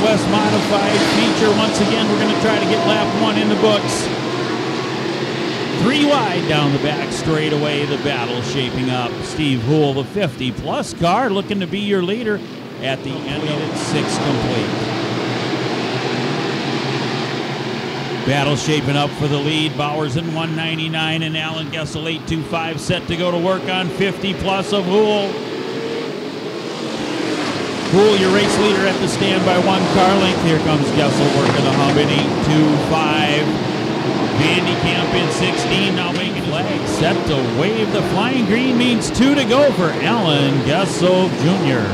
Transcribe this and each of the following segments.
Northwest Modified feature. Once again, we're going to try to get lap 1 in the books. 3 wide down the back straightaway. The battle shaping up. Steve Hool, the 50-plus car, looking to be your leader at the end of it. 6 complete. Battle shaping up for the lead. Bowers in 199 and Alan Gessel 825 set to go to work on 50-plus of Hool. Hool, your race leader at the stand by 1 car length. Here comes Gessel working the hub in 825. Vandy Camp in 16, now making flag set to wave. The flying green means 2 to go for Alan Gessel Jr.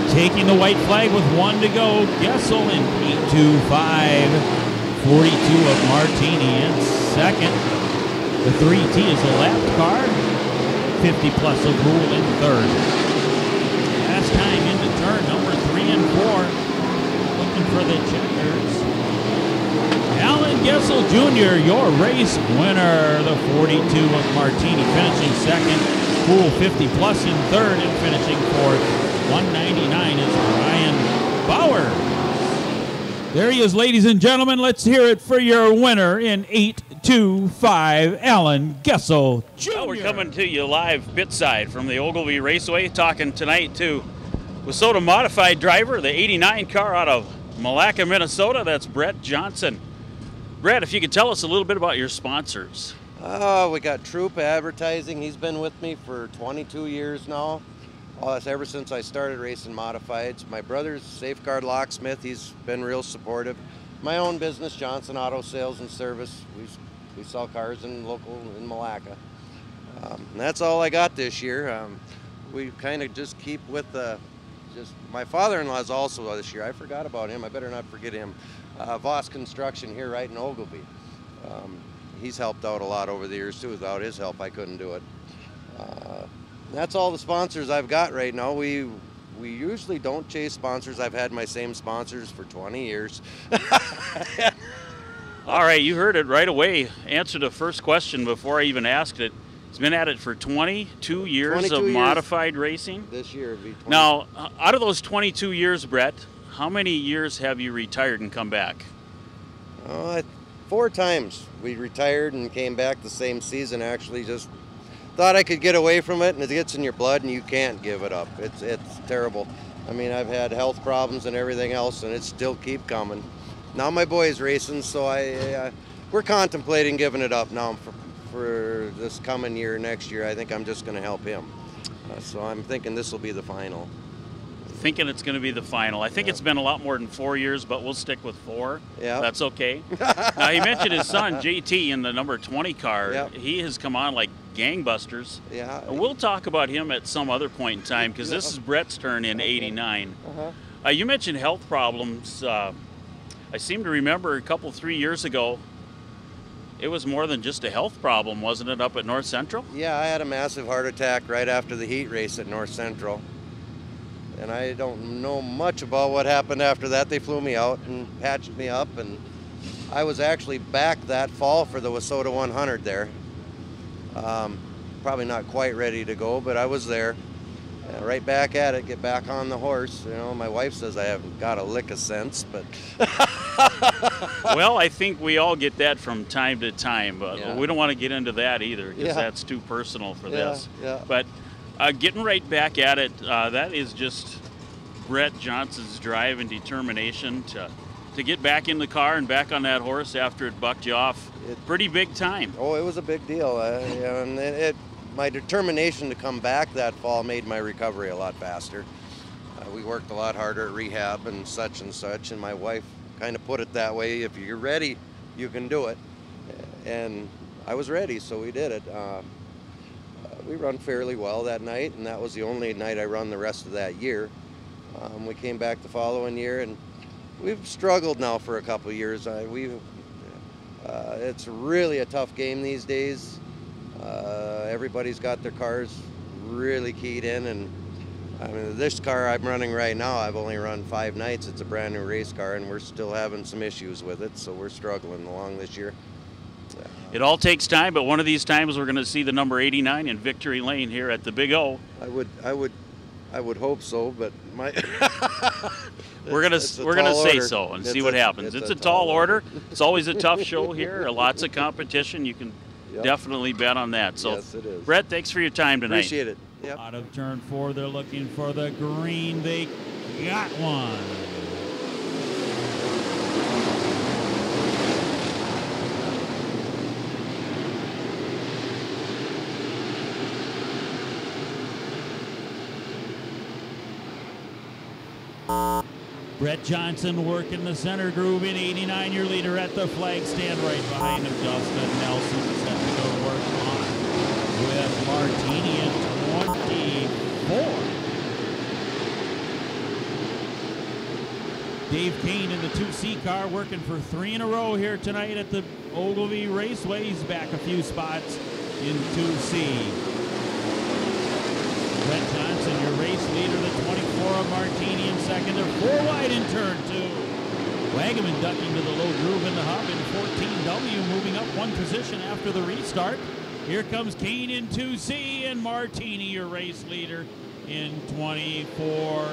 Taking the white flag with 1 to go, Gessel in 825. 42 of Martini in second. The 3T is a lapped car. 50-plus of Hool in third. Last time into turn number 3 and 4. Looking for the checkers. Alan Gessel Jr., your race winner. The 42 of Martini finishing second. Hool 50-plus in third and finishing fourth. 199 is Ryan Bowers. There he is, ladies and gentlemen. Let's hear it for your winner in 825, Alan Gessel Jr. Well, we're coming to you live pit side from the Ogilvie Raceway, talking tonight to WISSOTA Modified driver, the 89 car out of Malacca, Minnesota. That's Brett Johnson. Brett, if you could tell us a little bit about your sponsors. We got Troop Advertising. He's been with me for 22 years now. That's ever since I started racing modifieds. My brother's Safeguard Locksmith. He's been real supportive. My own business, Johnson Auto Sales and Service. We sell cars in Malacca. And that's all I got this year. We kind of just keep with my father-in-law's also this year. I forgot about him. I better not forget him. Voss Construction here right in Ogilvie. He's helped out a lot over the years too. Without his help, I couldn't do it. That's all the sponsors I've got right now. We usually don't chase sponsors. I've had my same sponsors for 20 years. All right, you heard it right away. Answer the first question before I even asked it. He's been at it for 22 years of modified racing. This year it'd be 20. Now, out of those 22 years, Brett, how many years have you retired and come back? 4 times. We retired and came back the same season, actually. Just thought I could get away from it, and it gets in your blood and you can't give it up. It's terrible. I mean, I've had health problems and everything else, and it still keep coming. Now my boy's racing, so we're contemplating giving it up now for this coming year, next year. I think I'm just going to help him. So I'm thinking this will be the final. Thinking it's going to be the final. I think it's been a lot more than 4 years, but we'll stick with 4. Yeah. That's okay. Now, he mentioned his son, JT, in the number 20 car. Yep. He has come on like gangbusters. Yeah. And we'll talk about him at some other point in time, because this is Brett's turn in 89. You mentioned health problems. I seem to remember a couple, 3 years ago, it was more than just a health problem, wasn't it, up at North Central? Yeah, I had a massive heart attack right after the heat race at North Central. And I don't know much about what happened after that. They flew me out and patched me up, and I was actually back that fall for the WISSOTA 100 there. Probably not quite ready to go, but I was there. Right back at it, get back on the horse. You know, my wife says I haven't got a lick of sense, but... Well, I think we all get that from time to time, but Yeah. we don't want to get into that either, because Yeah. that's too personal for this. Yeah. But getting right back at it, that is just Brett Johnson's drive and determination to get back in the car and back on that horse after it bucked you off. Pretty big time. Oh, it was a big deal. And my determination to come back that fall made my recovery a lot faster. We worked a lot harder at rehab and such, and my wife kind of put it that way: if you're ready, you can do it. And I was ready, so we did it. We run fairly well that night, and that was the only night I run the rest of that year. We came back the following year, and we've struggled now for a couple of years. It's really a tough game these days. Everybody's got their cars really keyed in, and I mean, this car I'm running right now, I've only run 5 nights. It's a brand new race car, and we're still having some issues with it, so we're struggling along this year. It all takes time, but one of these times we're going to see the number 89 in Victory Lane here at the Big O. I would hope so, but my we're gonna say so and see what happens. It's a tall order. It's always a tough show here. Lots of competition. You can definitely bet on that. So, yes, it is. Brett, thanks for your time tonight. Appreciate it. Yep. Out of turn 4, they're looking for the green. They got one. Brett Johnson working the center groove in 89, your leader at the flag stand right behind him. Justin Nelson set to go work on with Martini in 24. Dave Kane in the 2C car working for 3 in a row here tonight at the Ogilvie Raceway. He's back a few spots in 2C. Brett Johnson, your race leader, the 24 of Martini in second. They're 4 wide in turn 2. Wagaman ducking to the low groove in the hub in 14W, moving up 1 position after the restart. Here comes Kane in 2C, and Martini, your race leader, in 24.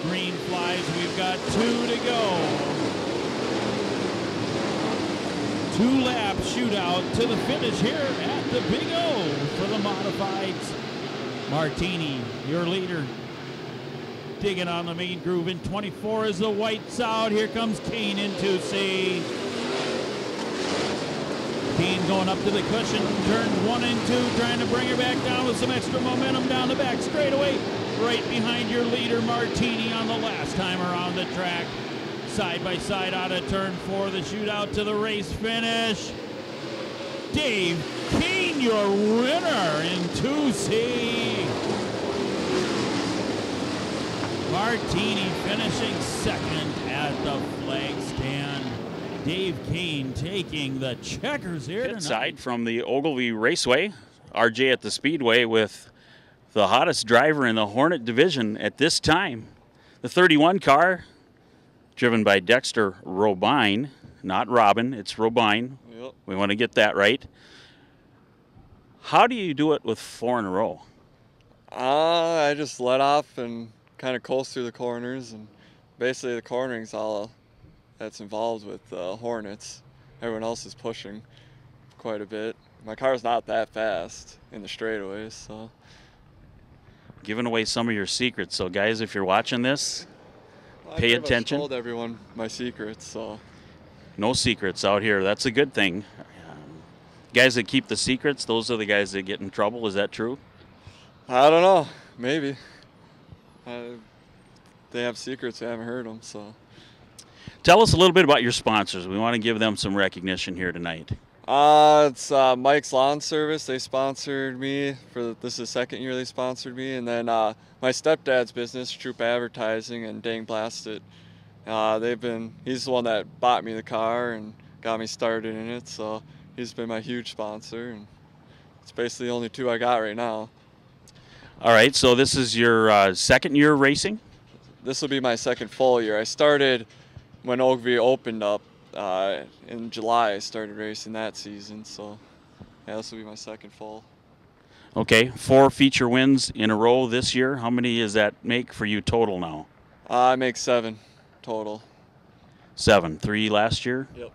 Green flies, we've got 2 to go. 2-lap shootout to the finish here at the Big O for the modifieds. Martini, your leader, digging on the main groove in 24 as the white's out. Here comes Kane in 2C. Kane going up to the cushion, turn 1 and 2, trying to bring her back down with some extra momentum down the back straightaway. Right behind your leader, Martini, on the last time around the track. Side by side out of turn 4, the shootout to the race finish. Dave Kane, your winner in 2C. Martini finishing second at the flag stand. Dave Kane taking the checkers here Pit tonight. side from the Ogilvie Raceway. RJ at the Speedway with the hottest driver in the Hornet division at this time. The 31 car, driven by Dexter Robine, not Robin, it's Robine. Yep. We want to get that right. How do you do it with 4 in a row? I just let off and kind of coast through the corners, and basically the cornering's all that's involved with Hornets. Everyone else is pushing quite a bit. My car's not that fast in the straightaways, so. Giving away some of your secrets. So guys, if you're watching this, Well, pay I pretty much attention. told everyone my secrets, so. No secrets out here. That's a good thing. Guys that keep the secrets, those are the guys that get in trouble. Is that true? I don't know, maybe. They have secrets, I haven't heard them, so. Tell us a little bit about your sponsors. We want to give them some recognition here tonight. It's Mike's Lawn Service. They sponsored me for this is the second year they sponsored me, and then my stepdad's business, Troop Advertising, and Dang Blast It. He's the one that bought me the car and got me started in it, so he's been my huge sponsor, and it's basically the only 2 I got right now. All right, so this is your second year racing? This will be my second full year. I started when Ogilvie opened up in July. I started racing that season, so yeah, this will be my second full. Okay, 4 feature wins in a row this year. How many does that make for you total now? I make 7 total. 7. 3 last year? Yep.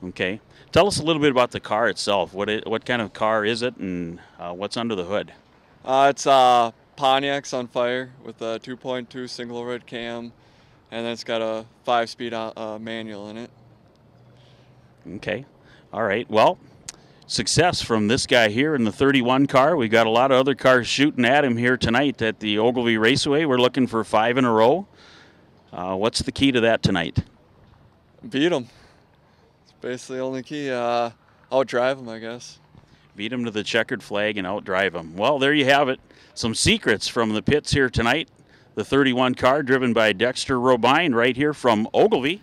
Okay. Tell us a little bit about the car itself. What kind of car is it, and what's under the hood? It's Pontiac Sunfire with a 2.2 single overhead cam, and then it's got a 5-speed manual in it. Okay. All right. Well, success from this guy here in the 31 car. We've got a lot of other cars shooting at him here tonight at the Ogilvie Raceway. We're looking for 5 in a row. What's the key to that tonight? Beat them. It's basically the only key. Outdrive them, I guess. Beat him to the checkered flag and outdrive him. Well, there you have it. Some secrets from the pits here tonight. The 31 car driven by Dexter Robine right here from Ogilvie.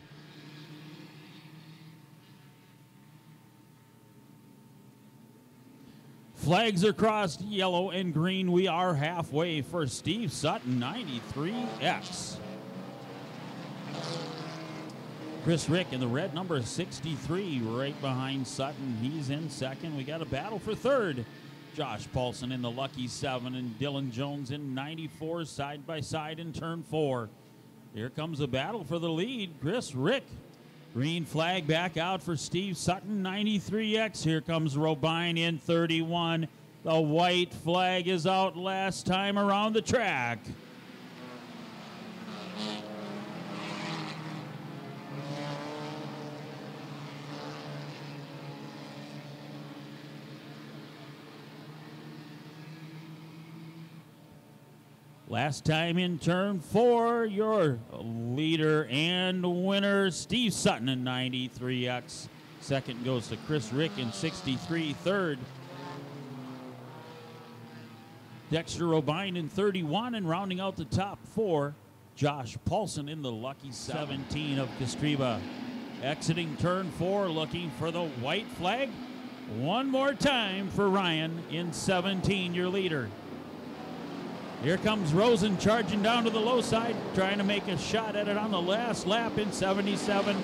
flags are crossed, yellow and green. We are halfway for Steve Sutton, 93X. Chris Rick in the red, number 63, right behind Sutton. He's in second. We got a battle for third. Josh Paulson in the lucky 7 and Dylan Jones in 94, side by side in turn 4. Here comes a battle for the lead. Chris Rick. Green flag back out for Steve Sutton, 93X. Here comes Robine in 31. The white flag is out last time around the track. Last time in turn 4, your leader and winner, Steve Sutton in 93X. Second goes to Chris Rick in 63. Third, Dexter Robine in 31. And rounding out the top 4, Josh Paulson in the lucky 17 of Kostreva. Exiting turn 4, looking for the white flag. One more time for Ryan in 17, your leader. Here comes Rosen charging down to the low side, trying to make a shot at it on the last lap in 77.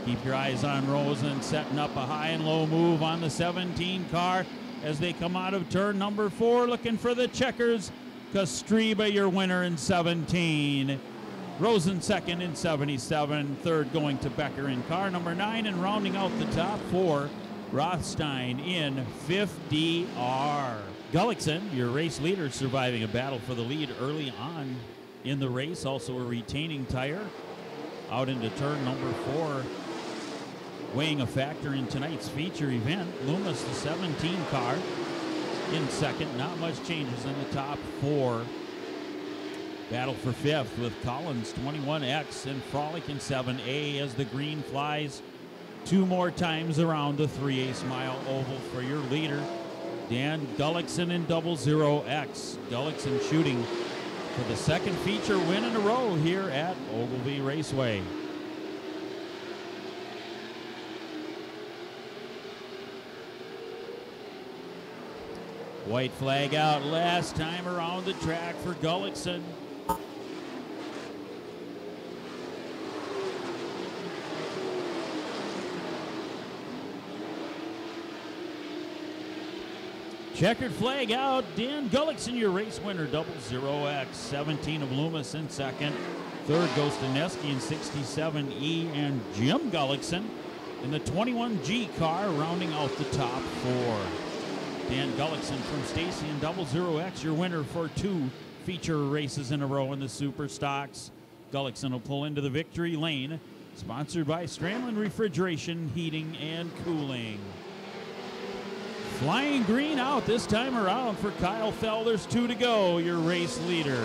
Keep your eyes on Rosen, setting up a high and low move on the 17 car as they come out of turn number 4, looking for the checkers. Kostreva, your winner in 17. Rosen second in 77. Third going to Becker in car number 9. And rounding out the top 4, Rothstein in 50R. Gullickson, your race leader, surviving a battle for the lead early on in the race. Also a retaining tire out into turn number 4. Weighing a factor in tonight's feature event. Loomis, the 17 car, in second. Not much changes in the top 4. Battle for 5th with Collins, 21X, and Frolic in 7A as the green flies 2 more times around the 3/8 mile oval for your leader, Dan Gullickson in 00X. Gullickson shooting for the second feature win in a row here at Ogilvie Raceway. White flag out last time around the track for Gullickson. Checkered flag out. Dan Gullickson, your race winner, 00X. 17 of Loomis in second. Third goes to Neski in 67E, and Jim Gullickson in the 21G car, rounding out the top 4. Dan Gullickson from Stacy in 00X, your winner for 2 feature races in a row in the Super Stocks. Gullickson will pull into the victory lane, sponsored by Stramlin Refrigeration, Heating, and Cooling. Flying green out this time around for Kyle Fell. There's 2 to go, your race leader.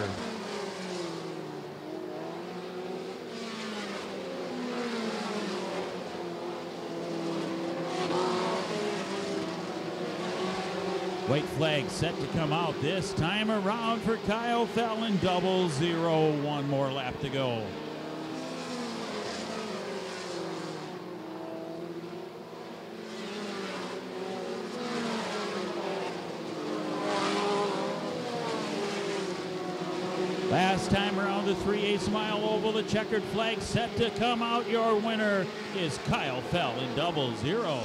White flag set to come out this time around for Kyle Fell in 00. 1 more lap to go. Last time around the 3/8 mile oval, the checkered flag set to come out. Your winner is Kyle Fell in 00.